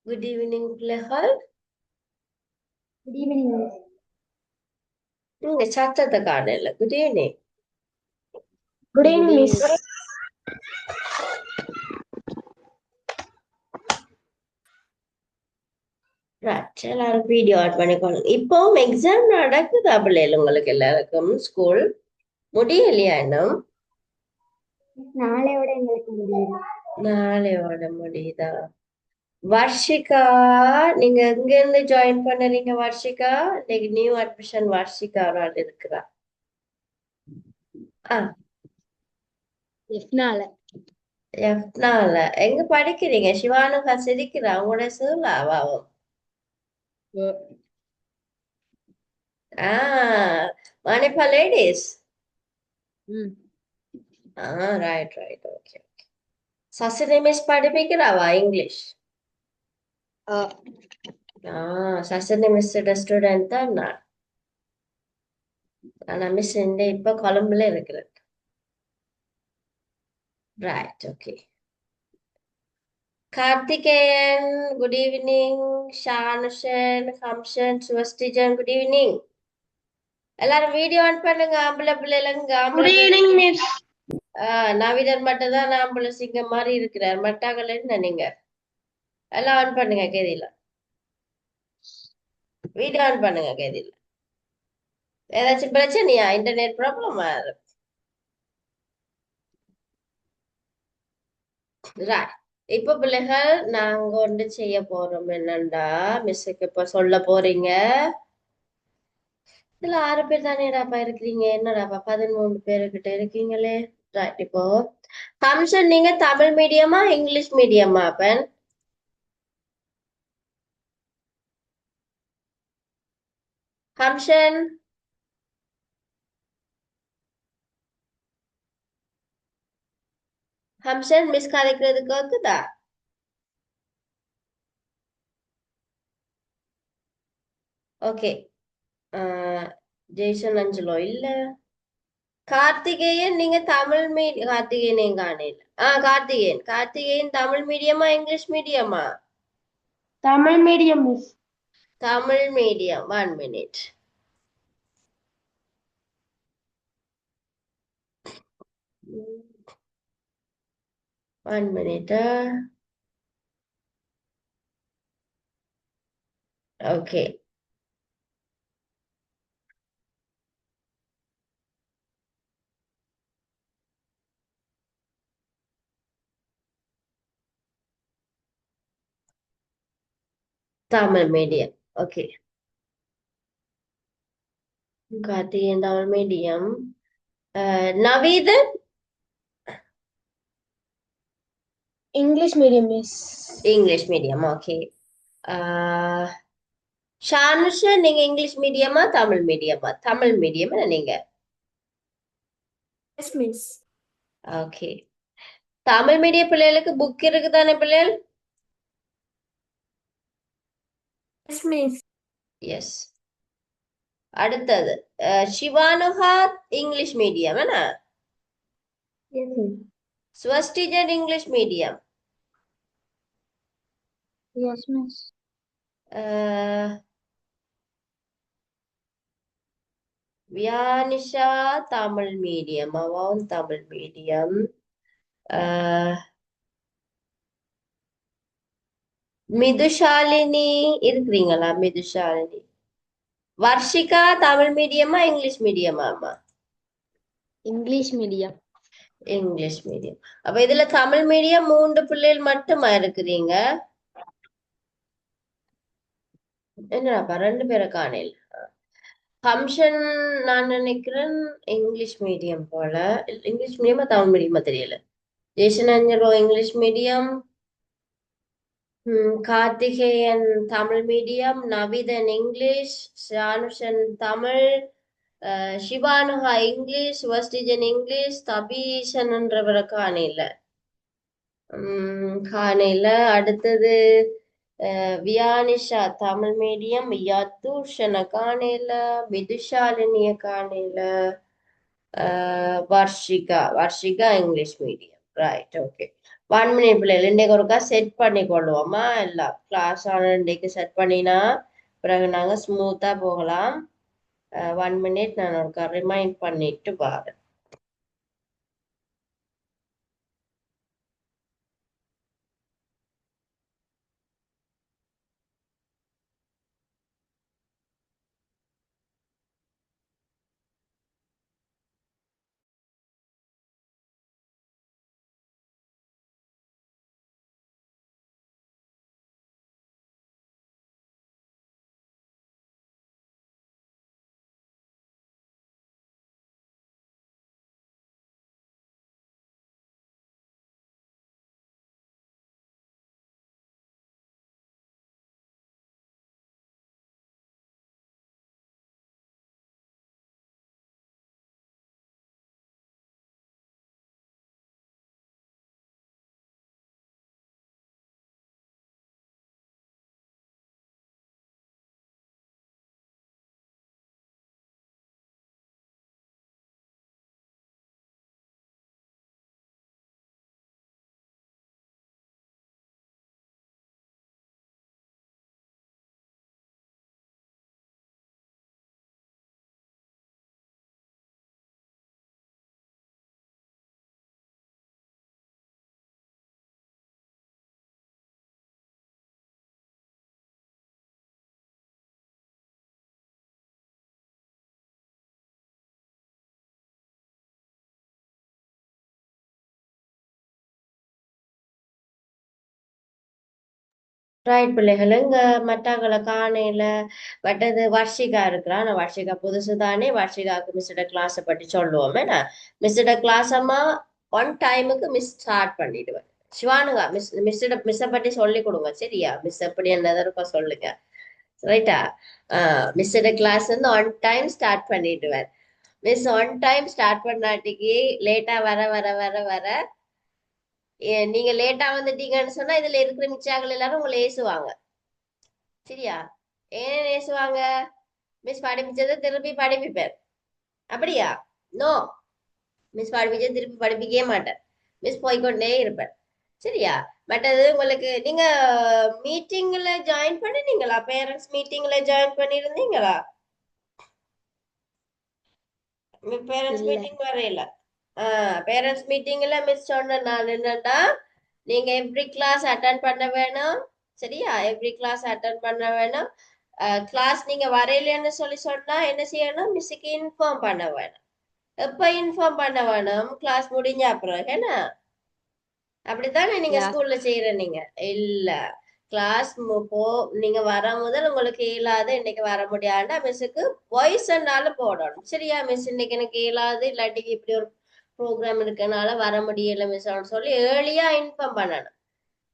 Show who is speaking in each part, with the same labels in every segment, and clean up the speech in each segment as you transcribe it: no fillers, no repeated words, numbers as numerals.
Speaker 1: Good evening, பிள்ளைகள்.
Speaker 2: Good evening, miss.
Speaker 1: நீங்க சத்தத்தை காணல. Good evening.
Speaker 2: Good evening, miss.
Speaker 1: Right, எல்லாரும் வீடியோ ஆட் பண்ணிக்கோங்க. இப்போவும் எக்ஸாம் நடக்குதா பிள்ளைகள் உங்களுக்கு எல்லாருக்கும் ஸ்கூல் முடியலையா இன்னும்?
Speaker 2: நாளையோட எங்களுக்கு முடியும்.
Speaker 1: நாளையோட முடியுதா? வர்ஷிகா, நீங்க எங்க இருந்து ஜாயின் பண்ணுறீங்க வர்ஷிகா? இன்னைக்கு நியூ அட்மிஷன் வர்ஷிகா ஒரு ஆள் இருக்கிறா.
Speaker 2: எஃப்னால.
Speaker 1: எஃப்னால எங்க படிக்கிறீங்க? சிவானுகா சிரிக்கிறா. உங்களோட சூழலாவும் மணிப்பா ladies. Right right okay. Sachini miss படிப்பிக்கிறாவா இங்கிலீஷ்? சசினி மிஸ் ஸ்டூடெண்ட் தான் நான். ஆனா மிஸ் இப்ப கொழம்புல இருக்கிறேன். Right okay. Karthikeyan good evening. Shanushan, Hamshan, Swastijan good evening. எல்லாரும் வீடியோ ஆன் பண்ணுங்க. ஆம்பளை பிள்ளைங்க ஆம்பளை
Speaker 2: மிஸ்.
Speaker 1: நவீனர் மட்டும் தான் ஆம்பளை சிங்கம் மாதிரி இருக்கிறார். மட்டாக்கள் என்ன நீங்க எல்லாம் ஆன் பண்ணுங்க. கேதில வீடியோ ஆன் பண்ணுங்க. கேதில ஏதாச்சும் பிரச்சனையா? இன்டர்நெட் ப்ராப்ளமா? இப்ப பிள்ளைகள் நாங்க ஒன்று செய்ய போறோம். என்னண்டா மிஸ்ஸுக்கு இப்ப சொல்ல போறீங்க. இதுல 6 பேர் தானேடாப்பா இருக்கிறீங்க. என்னடாப்பா 13 பேருக்கிட்ட இருக்கீங்களே. ரைட். இப்போ ஹம்சன், நீங்க தமிழ் மீடியமா இங்கிலீஷ் மீடியமா? அப்பன் ஹம்சன், ஹம்சன் மிஸ் கதைக்கிறதுக்கு இருக்குதா? ஓகே. ஜெய்சன் அஞ்சலோ இல்ல. கார்த்திகேயன், நீங்க தமிழ் மீடியம். கார்த்திகேயன் காணையில். கார்த்திகேயன் தமிழ் மீடியமா இங்கிலீஷ் மீடியமா?
Speaker 2: Tamil medium miss.
Speaker 1: Tamil medium. 1 minute. One minute. Okay. Tamil medium. Okay. Karthi Tamil medium. Naveed?
Speaker 2: English medium miss.
Speaker 1: English medium. Okay. Shanusha, நீங்க இங்கிலீஷ் மீடியமா தமிழ் மீடியமா? தமிழ் மீடியம் நீங்க.
Speaker 2: Yes miss.
Speaker 1: ஓகே. தமிழ் மீடிய பிள்ளைகளுக்கு புக் இருக்குதானே பிள்ளைகள்?
Speaker 2: Yes miss.
Speaker 1: எஸ். அடுத்தது சிவானுகா இங்கிலீஷ் மீடியம் என்ன?
Speaker 2: Yes miss.
Speaker 1: Swastijan English medium.
Speaker 2: Yes miss.
Speaker 1: Viyanisha Tamil medium. அவன் தமிழ் மீடியம். மிதுஷாலினி இருக்கிறீங்களா? மிதுஷாலினி. வர்ஷிகா தமிழ் மீடியமா இங்கிலீஷ் மீடியமாமா?
Speaker 2: English medium.
Speaker 1: English medium. அப்ப இதுல தமிழ் மீடியம் 3 பிள்ளைகள் மட்டுமா இருக்கிறீங்க? என்னடாப்பா 2 பேரை காணல. ஹம்ஷன் நான் நினைக்கிறேன் இங்கிலீஷ் மீடியம் போல. இங்கிலீஷ் மீடியமா தமிழ் மீடியமா தெரியல. Jason Angelo English medium. Karthikeyan Tamil medium. Navithan English. Shanushan Tamil. Shivanuka English. Vastijan English. தபீஷன்ன்றவரை காணையில. காணையில. அடுத்தது வியானிஷா தமிழ் மீடியம். யதுஷனை காணையில. மிதுஷாலினிய காணையில. Varshika English medium. Right okay 1 minute பிள்ளைகள் இன்னைக்கு ஒருக்கா செட் பண்ணி கொள்வோமா எல்லாம் கிளாஸ் ஆன இன்னைக்கு செட் பண்ணினா பிறகு நாங்க ஸ்மூத்தா போகலாம் 1 மினிட் நான் ஒருக்கா ரிமைண்ட் பண்ணிட்டு வரேன் ரைட் பிள்ளைகள் இங்க மറ്റാக்களை காணையில பட்டது வர்ஷிகா இருக்கிறா நான் வர்ஷிகா புதுசு தானே வர்ஷிகாவுக்கு மிஸ்ஸோட கிளாஸை பற்றி சொல்லுவோமே நான் மிஸ்ஸோட கிளாஸ் அம்மா ஒன் டைமுக்கு மிஸ் ஸ்டார்ட் பண்ணிடுவேன் சிவானுங்க மிஸ்ஸை பற்றி சொல்லி கொடுங்க சரியா மிஸ் எப்படி என்னதான் இருக்கோ சொல்லுங்க ரைட்டா மிஸ்ஸோட கிளாஸ் வந்து ஒன் டைம் ஸ்டார்ட் பண்ணிடுவேன் மிஸ் ஒன் டைம் ஸ்டார்ட் பண்ணாட்டிக்கு லேட்டா வர வர வர வர நீங்க லேட்டா வந்துட்டீங்கன்னு சொன்னா இதுல இருக்கிற மிச்சாக்கள் எல்லாரும் உங்களை ஏசுவாங்க சரியா ஏன் ஏசுவாங்க மிஸ் படிப்பிச்சதை திருப்பி படிப்பிப்பேன் அப்படியா நோ மிஸ் படிப்பிச்சதை திருப்பி படிப்பிக்கவே மாட்டேன் மிஸ் போய்க்கொண்டே இருப்பேன் சரியா பட் அது உங்களுக்கு நீங்க மீட்டிங்ல ஜாயின் பண்ணினீங்களா பேரண்ட்ஸ் மீட்டிங்ல ஜாயின் பண்ணிருந்தீங்களா பேரண்ட்ஸ்
Speaker 2: இல்ல
Speaker 1: மீட்டிங் வரையில பேரண்ட்ஸ் மீட்டிங்ல மிஸ் சொன்ன நான் என்னன்னா நீங்க எவ்ரி கிளாஸ் அட்டன் பண்ண வேணும் சரியா எவ்ரி கிளாஸ் அட்டன் பண்ண வேணும் கிளாஸ் நீங்க வரையிலன்னு சொல்லி சொன்னா என்ன செய்யணும் மிஸ்ஸுக்கு இன்ஃபார்ம் பண்ண வேணும் எப்ப இன்ஃபார்ம் பண்ண வேணும் கிளாஸ் முடிஞ்ச அப்புறம் என்ன அப்படித்தானே நீங்க
Speaker 2: யா
Speaker 1: ஸ்கூல்ல செய்யற நீங்க இல்ல கிளாஸ் போ நீங்க வர முதல் உங்களுக்கு இயலாது இன்னைக்கு வர முடியாண்டா மிஸ்ஸுக்கு வாய்ஸ்னாலும் போடணும் சரியா மிஸ் இன்னைக்கு எனக்கு இயலாது இல்லாட்டி இப்படி ஒரு ப்ரோக்ராம் இருக்கனால வர முடியல மிஸ் சொல்லி ஏர்லியா இன்ஃபார்ம் பண்ணணும்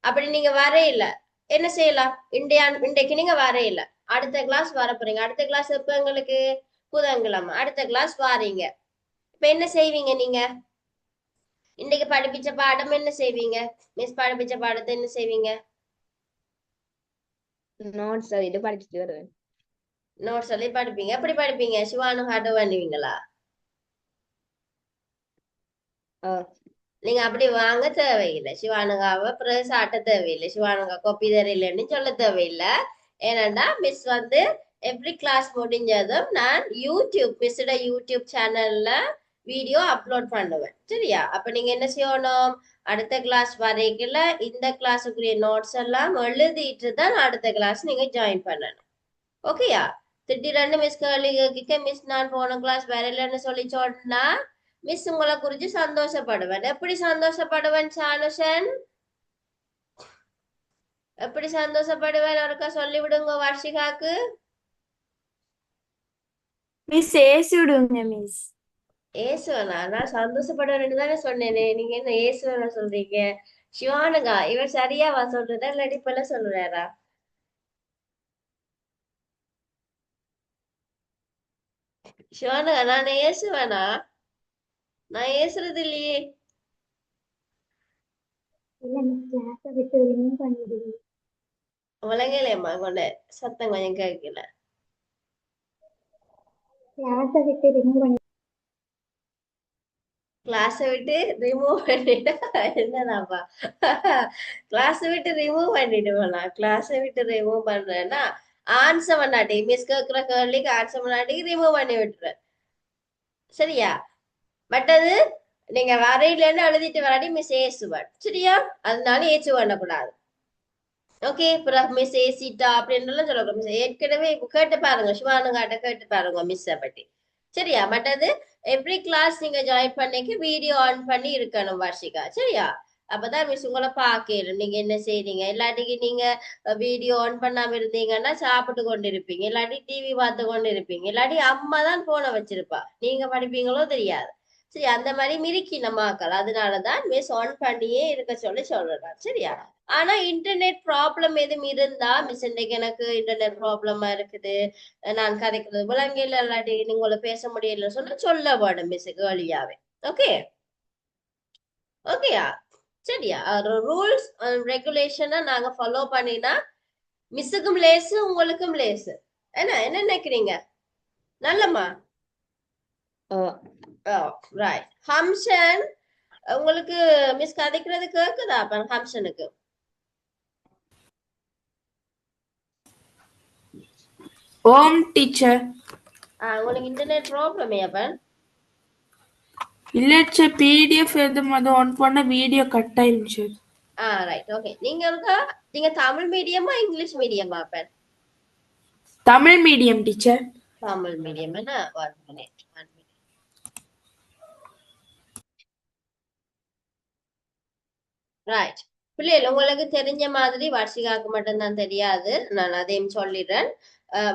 Speaker 1: அப்படி நீங்க வரையில என்ன செய்யலாம் இன்றைக்கு நீங்க வரையில அடுத்த கிளாஸ் வர போறீங்க அடுத்த கிளாஸ் எப்ப எங்களுக்கு புதன்கிழமை அடுத்த கிளாஸ் வாரீங்க இப்ப என்ன செய்வீங்க நீங்க இன்னைக்கு படிப்பிச்ச பாடம் என்ன செய்வீங்க மிஸ் படிப்பிச்ச பாடத்தை என்ன செய்வீங்க
Speaker 2: நோட்ஸ் இது படிச்சுட்டு வருவேன்
Speaker 1: நோட்ஸ் சொல்லி படிப்பீங்க எப்படி படிப்பீங்க சிவானு ஹார்ட் பண்ணுவீங்களா
Speaker 2: ஓ
Speaker 1: நீங்க அப்படி வாங்க தேவையில்லை சிவானுகாவை பிரஸ் ஆட்ட தேவையில்லை சிவானுகா காப்பி தரையில்லைன்னு சொல்ல தேவையில்லை ஏனண்டா மிஸ் வந்து எவ்ரி கிளாஸ் முடிஞ்சதும் நான் மிஸ்ஸோட யூடியூப் சேனல்ல வீடியோ அப்லோட் பண்ணுவேன் சரியா அப்ப நீங்க என்ன செய்யணும் அடுத்த கிளாஸ் வரைக்குள்ள இந்த கிளாஸுக்குரிய நோட்ஸ் எல்லாம் எழுதிட்டு தான் அடுத்த கிளாஸ் நீங்க ஜாயின் பண்ணணும் ஓகேயா திடீரெண்டு மிஸ் கேள்வி மிஸ் நான் போன கிளாஸ் வரலன்னு சொல்லி சொன்னா மிஸ் உங்களை குறிச்சு சந்தோஷப்படுவேன் எப்படி சந்தோஷப்படுவேன் சானுஷன் எப்படி சந்தோஷப்படுவேன் ஒருக்கா சொல்லி விடுங்க வர்ஷிகாக்கு
Speaker 3: மிஸ் ஏசி விடுங்க மிஸ்
Speaker 1: ஏசுவனா நான் சந்தோஷப்படுவேன்னு தானே சொன்னேனே நீங்க என்ன ஏசுவனா சொல்றீங்க சிவானுகா இவர் சரியாவா சொல்றதா இல்லாட்டி இப்ப சொல்றாரா சிவானுகா நான் ஏசுவேனா நான் ஏசுறது இல்லையே
Speaker 2: இல்ல மிஸ் கிளாஸை விட்டு ரிமூவ் பண்ணிடுவீங்க
Speaker 1: உலகலேம்மா கொண்ட சத்தம் கொஞ்சம் கேட்கல
Speaker 2: கிளாஸை விட்டு ரிமூவ் பண்ணி
Speaker 1: கிளாஸை விட்டு ரிமூவ் பண்ணிட்டா என்னடாப்பா? கிளாஸை விட்டு ரிமூவ் பண்ணிட்டு போலாம். கிளாஸை விட்டு ரிமூவ் பண்றேன்னா ஆன்சர் பண்ணாட்டி மிஸ் கேட்கிற கேள்விக்கு ஆன்சர் பண்ணாட்டி ரிமூவ் பண்ணி விட்டுறேன். சரியா? மற்றது நீங்க வரையிலேருந்து எழுதிட்டு வராட்டி மிஸ் ஏசுவாள். சரியா? அதனால ஏச்சு பண்ணக்கூடாது. ஓகே, அப்புறம் மிஸ் ஏசிட்டா அப்படின்றலாம் சொல்லக்கூடாது. மிஸ் ஏற்கனவே இப்ப கேட்டு பாருங்க, சிவானுங்காட்ட கேட்டு பாருங்க மிஸ்ஸை பற்றி. சரியா? மற்றது எவ்ரி கிளாஸ் நீங்க ஜாயின் பண்ணிக்க வீடியோ ஆன் பண்ணி இருக்கணும் வார்ஷிகா. சரியா? அப்பதான் மிஸ் உங்களை பார்க்கணும் நீங்க என்ன செய்றீங்க. இல்லாட்டிக்கு நீங்க வீடியோ ஆன் பண்ணாம இருந்தீங்கன்னா சாப்பிட்டு கொண்டு இருப்பீங்க, இல்லாட்டி டிவி பார்த்து கொண்டு இருப்பீங்க, இல்லாட்டி அம்மா தான் போனை வச்சிருப்பா, நீங்க படிப்பீங்களோ தெரியாது. சரி, அந்த மாதிரி மிரிக்கி நம்மாக்கள். அதனாலதான் மிஸ் ஆன் பண்ணியே இருக்க சொல்லி சொல்றேன். சரியா? ஆனா இன்டர்நெட் ப்ராப்ளம் எதுவும் இருந்தா மிஸ் இன்னைக்கு எனக்கு இன்டர்நெட் ப்ராப்ளமா இருக்குது, நான் கதைக்கிறது விலங்கில் இல்லாட்டி நீங்கள பேச முடியல சொன்னா சொல்ல வேணும் மிஸ்ஸுக்கு வழியாவே. ஓகே, ஓகேயா? சரியா? ரூல்ஸ் ரெகுலேஷனை நாங்க ஃபாலோ பண்ணினா மிஸ்ஸுக்கும் லேசு உங்களுக்கும் லேசு. என்ன என்ன நினைக்கிறீங்க? நல்லம்மா. ரைட். ஹம்சன், உங்களுக்கு மிஸ் கதைக்கிறது கேக்குதா? அப்ப ஹம்சனுக்கு
Speaker 3: ஓம் டீச்சர்.
Speaker 1: உங்களுக்கு இன்டர்நெட் ப்ராப்ளமே அப்ப?
Speaker 3: இல்ல டீச்சர், பிடிஎஃப் எதுவும் அது ஆன் பண்ண வீடியோ கட் ஆயிருச்சு.
Speaker 1: Right, okay. நீங்க தமிழ் மீடியமா இங்கிலீஷ் மீடியமா அப்ப?
Speaker 3: Tamil medium teacher.
Speaker 1: Tamil medium. என்ன? 1 minute. ரைட். பிள்ளைகள், உங்களுக்கு தெரிஞ்ச மாதிரி வர்ஷிகாவுக்கு மட்டும்தான் தெரியாது, நான் அதையும் சொல்லிடுறேன்.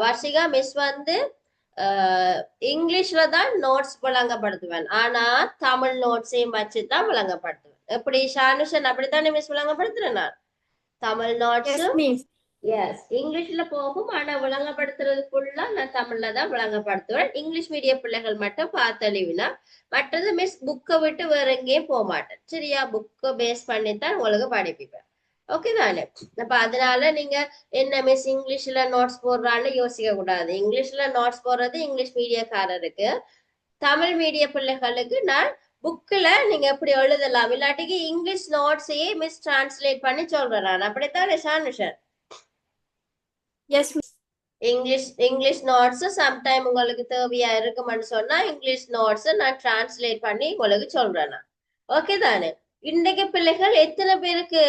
Speaker 1: வர்ஷிகா மிஸ் வந்து இங்கிலீஷ்ல தான் நோட்ஸ் விளங்கப்படுத்துவேன், ஆனா தமிழ் நோட்ஸையும் வச்சுதான் விளங்கப்படுத்துவேன். எப்படி ஷானுஷன் அப்படித்தானே மிஸ் விளங்கப்படுத்துறேன் நான்? தமிழ்
Speaker 3: எஸ்
Speaker 1: நோட்ஸும்
Speaker 3: மிஸ்.
Speaker 1: எஸ் இங்கிலீஷ்ல போகும், ஆனா விளங்கப்படுத்துறதுக்குள்ள நான் தமிழ்ல தான் விளங்கப்படுத்துவேன். இங்கிலீஷ் மீடியம் பிள்ளைகள் மட்டும் பார்த்தழிவினா, மற்றது மிஸ் புக்கை விட்டு வேற எங்கேயும் போக மாட்டேன். சரியா? புக்கை பேஸ் பண்ணித்தான் உங்களுக்கு படிப்பிப்பேன். ஓகே தானே? அப்ப அதனால நீங்க என்ன மிஸ் இங்கிலீஷ்ல நோட்ஸ் போடுறான்னு யோசிக்க கூடாது. இங்கிலீஷ்ல நோட்ஸ் போடுறது இங்கிலீஷ் மீடியக்காரருக்கு, தமிழ் மீடிய பிள்ளைகளுக்கு நான் புக்ல நீங்க எப்படி எழுதலாம், இல்லாட்டிக்கு இங்கிலீஷ் நோட்ஸையே மிஸ் டிரான்ஸ்லேட் பண்ணி சொல்றேன் நான். அப்படித்தானே Shanushan?
Speaker 3: Yes miss.
Speaker 1: English notes sometime உங்களுக்கு தேவையா இருக்குமென்னு சொன்னா இங்கிலீஷ் நோட்ஸ் நான் டிரான்ஸ்லேட் பண்ணி உங்களுக்கு சொல்றேன் நான். ஓகே தானே? இன்னைக்கு பிள்ளைகள் எத்தனை பேருக்கு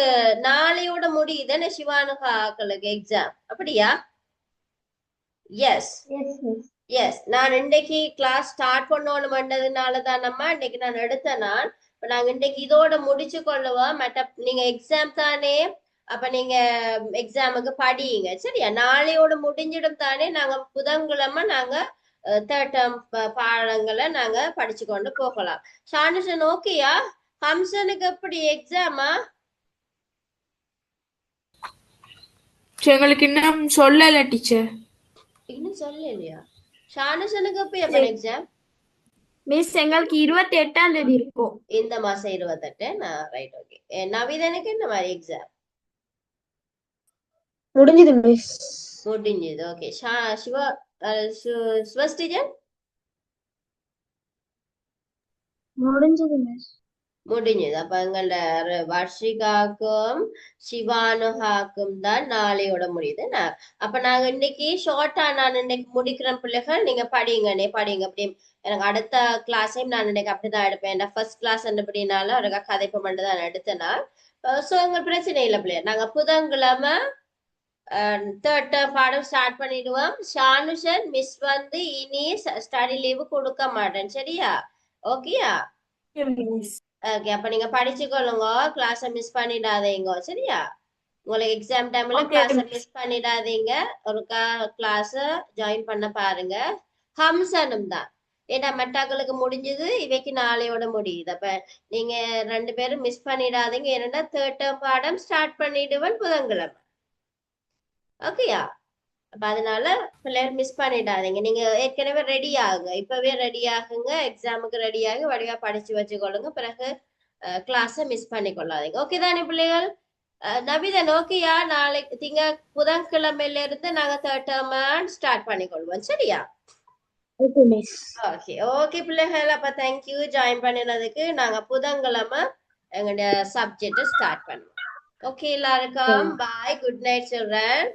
Speaker 1: நாளையோட முடியுதுன்னு சிவானுக்காக்களுக்கு எக்ஸாம்? அப்படியா? Yes,
Speaker 2: yes miss.
Speaker 1: எஸ். நான் இன்னைக்கு கிளாஸ் ஸ்டார்ட் பண்ணணும்ன்றதுனால தான் நம்ம இன்னைக்கு நான் எடுத்தேன் நான். இப்ப நாங்க இன்னைக்கு இதோட முடிச்சு கொள்ளுவோம். மற்ற நீங்க எக்ஸாம் தானே, அப்ப நீங்க எக்ஸாமுக்கு படியுங்க. சரியா? நாளையோட முடிஞ்சிடும் தானே. நாங்க புதன்கிழமை நாங்க தேர்ட் டேர்ம் பாடங்களை நாங்க படிச்சு கொண்டு போகலாம். ஷானுஷன் ஓகேயா? ஹம்சனுக்கு எப்படி எக்ஸாமா?
Speaker 3: எங்களுக்கு இன்னும் சொல்லல டீச்சர்.
Speaker 1: இன்னும் சொல்லலையா? ஷானுஷனுக்கு எப்ப எக்ஸாம்?
Speaker 3: மிஸ் எங்களுக்கு 28ஆம் தேதி இருக்கும்.
Speaker 1: இந்த மாசம் 28. Right, okay. நவீதனுக்கு என்ன மாதிரி எக்ஸாம்?
Speaker 2: முடிஞ்சது மிஸ்.
Speaker 1: முடிஞ்சது. ஓகே. சிவா ஸ்வஸ்டிஜன்
Speaker 2: முடிஞ்சது மிஸ்.
Speaker 1: முடிஞ்சது. அப்ப எங்களோட வர்ஷிகாக்கும் சிவானுகாக்கும் தான் நாளையோட முடியுது. அப்ப நாங்க இன்னைக்கு ஷார்ட்டா நான் இன்னைக்கு முடிக்கிறேன் பிள்ளைகள், நீங்க படிங்க படிங்க. அப்படி எனக்கு அடுத்த கிளாஸையும் நான் இன்னைக்கு அப்படிதான் எடுப்பேன். ஃபர்ஸ்ட் கிளாஸ் அப்படினால அவருக்கு கதைப்பு மட்டும் தான் எடுத்தேன்னா. சோ உங்களுக்கு பிரச்சனை இல்லை பிள்ளைய. நாங்க புதன்கிழமை தேர்ட் பாடம் ஸ்டார்ட் பண்ணிடுவோம். ஷானுஷன் மிஸ் வந்து இனி ஸ்டடி லீவு கொடுக்க மாட்டேன். சரியா? ஓகேயா? ஓகே, அப்ப நீங்க படிச்சுக்கொள்ளுங்க, கிளாஸ மிஸ் பண்ணிடாதீங்க. சரியா? உங்களுக்கு எக்ஸாம் டைம்ல கிளாஸ மிஸ் பண்ணிடாதீங்க. ஒரு கிளாஸ ஜாயின் பண்ண பாருங்க. ஹம்சனும் தான். ஏன்னா மெட்டாக்களுக்கு முடிஞ்சது, இவைக்கு நாளையோட முடியுது. அப்ப நீங்க 2 பேரும் மிஸ் பண்ணிடாதீங்க. ஏன்னா தேர்ட் பாடம் ஸ்டார்ட் பண்ணிடுவேன் புதன்கிழமை. ஓகேயா? அப்ப அதனால பிள்ளைகள் மிஸ் பண்ணிடாதீங்க. நீங்க ஏற்கனவே ரெடி ஆகுங்க, இப்பவே ரெடி ஆகுங்க, எக்ஸாமுக்கு ரெடி ஆகி வடிவா படிச்சு வச்சுக்கொள்ளுங்க. பிறகு கிளாஸ மிஸ் பண்ணி கொள்ளாதீங்க. ஓகே தானே பிள்ளைகள்? நபிதன் ஓகேயா? நாளைக்கு புதன்கிழமையில இருந்து நாங்க தேர்ட் டேர்ம் ஸ்டார்ட் பண்ணிக்கொள்வோம். சரியா?
Speaker 2: Okay miss.
Speaker 1: ஓகே ஓகே பிள்ளைகள், அப்ப தேங்க்யூ ஜாயின் பண்ணினதுக்கு. நாங்க புதன்கிழமை எங்களுடைய சப்ஜெக்டை ஸ்டார்ட் பண்ணுவோம். ஓகே எல்லாருக்கும் bye, good night children.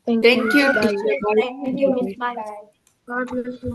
Speaker 2: Thank you.
Speaker 3: Thank you,
Speaker 2: Bye.
Speaker 3: teacher. Bye.
Speaker 2: Thank you, miss. Bye. God bless you.